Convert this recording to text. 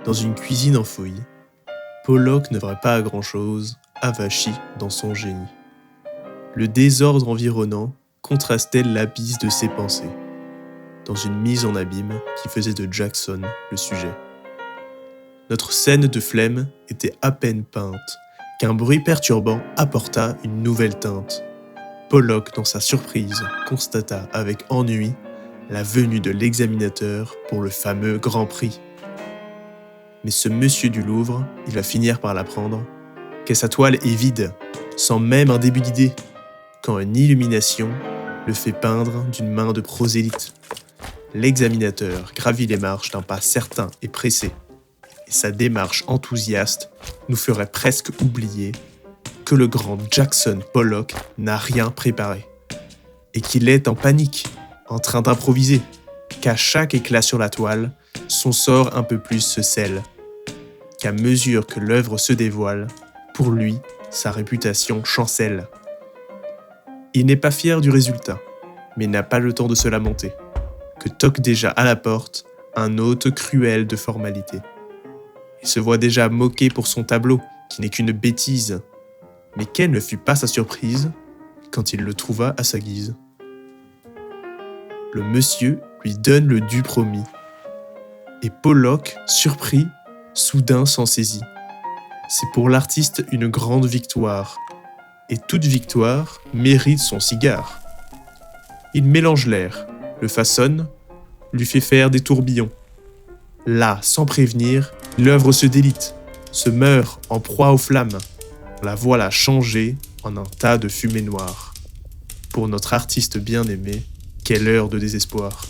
Dans une cuisine enfouie, Pollock n'œuvrait pas à grand-chose, avachi dans son génie. Le désordre environnant contrastait l'abysse de ses pensées, dans une mise en abîme qui faisait de Jackson le sujet. Notre scène de flemme était à peine peinte, qu'un bruit perturbant apporta une nouvelle teinte. Pollock, dans sa surprise, constata avec ennui la venue de l'examinateur pour le fameux Grand Prix. Mais ce monsieur du Louvre, il va finir par l'apprendre, que sa toile est vide, sans même un début d'idée, quand une illumination le fait peindre d'une main de prosélyte. L'examinateur gravit les marches d'un pas certain et pressé, et sa démarche enthousiaste nous ferait presque oublier que le grand Jackson Pollock n'a rien préparé, et qu'il est en panique, en train d'improviser, qu'à chaque éclat sur la toile, son sort un peu plus se scelle, qu'à mesure que l'œuvre se dévoile, pour lui, sa réputation chancelle. Il n'est pas fier du résultat, mais n'a pas le temps de se lamenter, que toque déjà à la porte un hôte cruel de formalité. Il se voit déjà moqué pour son tableau, qui n'est qu'une bêtise. Mais quelle ne fut pas sa surprise quand il le trouva à sa guise. Le monsieur lui donne le dû promis, et Pollock, surpris, soudain s'en saisit. C'est pour l'artiste une grande victoire, et toute victoire mérite son cigare. Il mélange l'air, le façonne, lui fait faire des tourbillons. Là, sans prévenir, l'œuvre se délite, se meurt en proie aux flammes. La voilà changée en un tas de fumée noire. Pour notre artiste bien-aimé, quelle heure de désespoir!